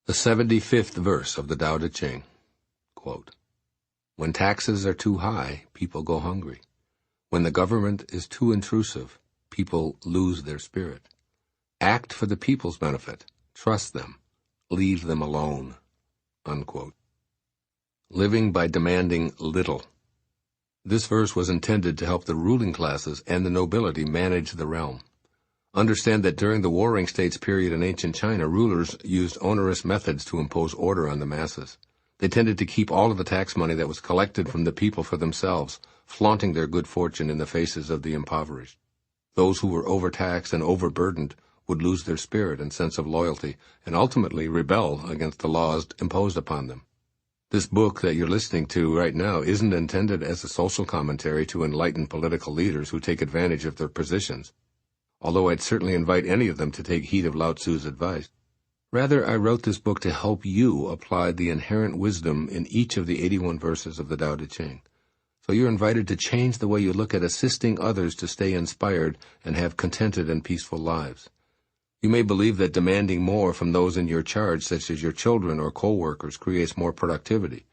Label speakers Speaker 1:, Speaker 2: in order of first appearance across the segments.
Speaker 1: The 75th verse of the Tao Te Ching. Quote, "When taxes are too high, people go hungry. When the government is too intrusive, people lose their spirit. Act for the people's benefit. Trust them. Leave them alone." Unquote. Living by demanding little. This verse was intended to help the ruling classes and the nobility manage the realm. Understand that during the Warring States period in ancient China, rulers used onerous methods to impose order on the masses. They tended to keep all of the tax money that was collected from the people for themselves, flaunting their good fortune in the faces of the impoverished. Those who were overtaxed and overburdened would lose their spirit and sense of loyalty, and ultimately rebel against the laws imposed upon them. This book that you're listening to right now isn't intended as a social commentary to enlighten political leaders who take advantage of their positions, although I'd certainly invite any of them to take heed of Lao Tzu's advice. Rather, I wrote this book to help you apply the inherent wisdom in each of the 81 verses of the Tao Te Ching. So you're invited to change the way you look at assisting others to stay inspired and have contented and peaceful lives. You may believe that demanding more from those in your charge, such as your children or co-workers, creates more productivity.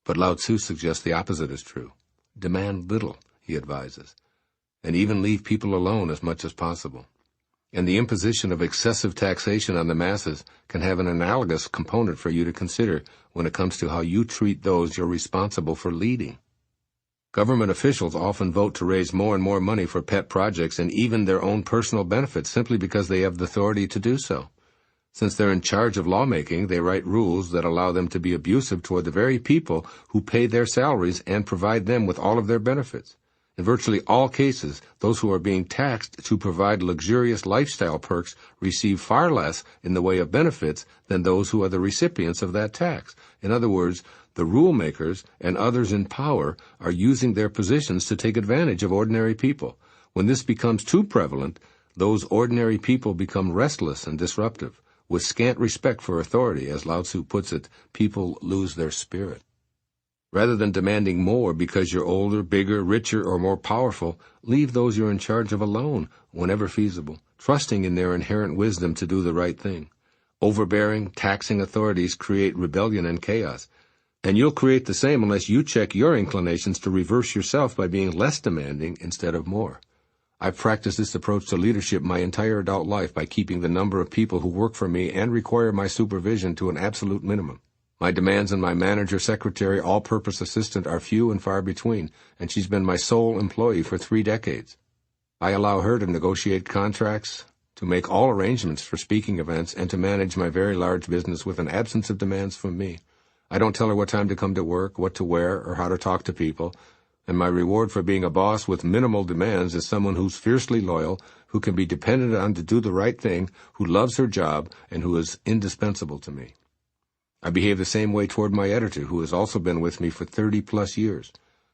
Speaker 1: But Lao Tzu suggests the opposite is true. Demand little, he advises, and even leave people alone as much as possible. And the imposition of excessive taxation on the masses can have an analogous component for you to consider when it comes to how you treat those you're responsible for leading. Government officials often vote to raise more and more money for pet projects and even their own personal benefits simply because they have the authority to do so. Since they're in charge of lawmaking, they write rules that allow them to be abusive toward the very people who pay their salaries and provide them with all of their benefits. In virtually all cases, those who are being taxed to provide luxurious lifestyle perks receive far less in the way of benefits than those who are the recipients of that tax. In other words, the rule makers and others in power are using their positions to take advantage of ordinary people. When this becomes too prevalent, those ordinary people become restless and disruptive. With scant respect for authority, as Lao Tzu puts it, people lose their spirit. Rather than demanding more because you're older, bigger, richer, or more powerful, leave those you're in charge of alone whenever feasible, trusting in their inherent wisdom to do the right thing. Overbearing, taxing authorities create rebellion and chaos, and you'll create the same unless you check your inclinations to reverse yourself by being less demanding instead of more. I've practiced this approach to leadership my entire adult life by keeping the number of people who work for me and require my supervision to an absolute minimum. My demands on my manager, secretary, all-purpose assistant are few and far between, and she's been my sole employee for 3 decades. I allow her to negotiate contracts, to make all arrangements for speaking events, and to manage my very large business with an absence of demands from me. I don't tell her what time to come to work, what to wear, or how to talk to people, and my reward for being a boss with minimal demands is someone who's fiercely loyal, who can be depended on to do the right thing, who loves her job, and who is indispensable to me. I behave the same way toward my editor, who has also been with me for 30-plus years.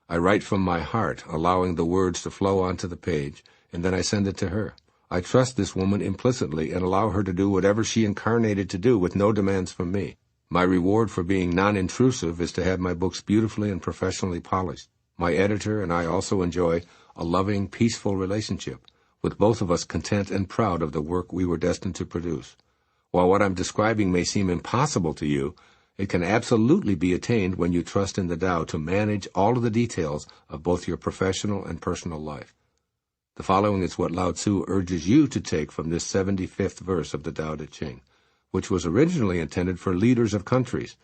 Speaker 1: I write from my heart, allowing the words to flow onto the page, and then I send it to her. I trust this woman implicitly and allow her to do whatever she incarnated to do with no demands from me. My reward for being non-intrusive is to have my books beautifully and professionally polished. My editor and I also enjoy a loving, peaceful relationship, with both of us content and proud of the work we were destined to produce. While what I'm describing may seem impossible to you, it can absolutely be attained when you trust in the Tao to manage all of the details of both your professional and personal life. The following is what Lao Tzu urges you to take from this 75th verse of the Tao Te Ching, which was originally intended for leaders of countries,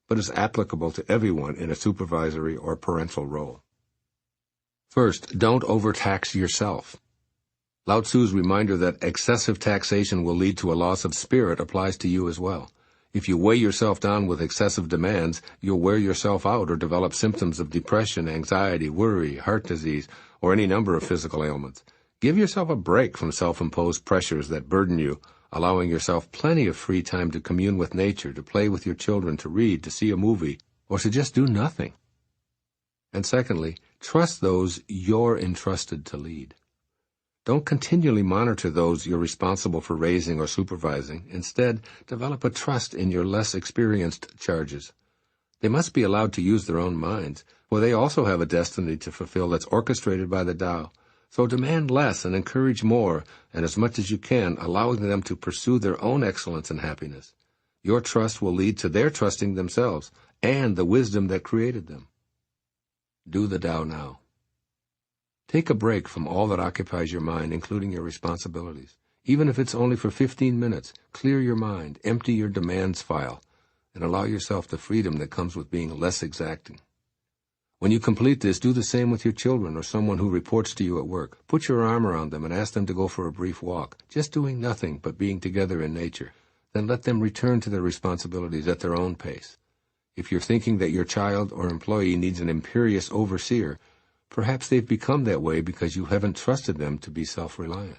Speaker 1: but is applicable to everyone in a supervisory or parental role. First, don't overtax yourself. Lao Tzu's reminder that excessive taxation will lead to a loss of spirit applies to you as well. If you weigh yourself down with excessive demands, you'll wear yourself out or develop symptoms of depression, anxiety, worry, heart disease, or any number of physical ailments. Give yourself a break from self-imposed pressures that burden you, allowing yourself plenty of free time to commune with nature, to play with your children, to read, to see a movie, or to just do nothing. And secondly, trust those you're entrusted to lead. Don't continually monitor those you're responsible for raising or supervising. Instead, develop a trust in your less experienced charges. They must be allowed to use their own minds, for they also have a destiny to fulfill that's orchestrated by the Tao. So demand less and encourage more, and as much as you can, allowing them to pursue their own excellence and happiness. Your trust will lead to their trusting themselves and the wisdom that created them. Do the Tao now. Take a break from all that occupies your mind, including your responsibilities. Even if it's only for 15 minutes, clear your mind, empty your demands file, and allow yourself the freedom that comes with being less exacting. When you complete this, do the same with your children or someone who reports to you at work. Put your arm around them and ask them to go for a brief walk, just doing nothing but being together in nature. Then let them return to their responsibilities at their own pace. If you're thinking that your child or employee needs an imperious overseer, perhaps they've become that way because you haven't trusted them to be self-reliant.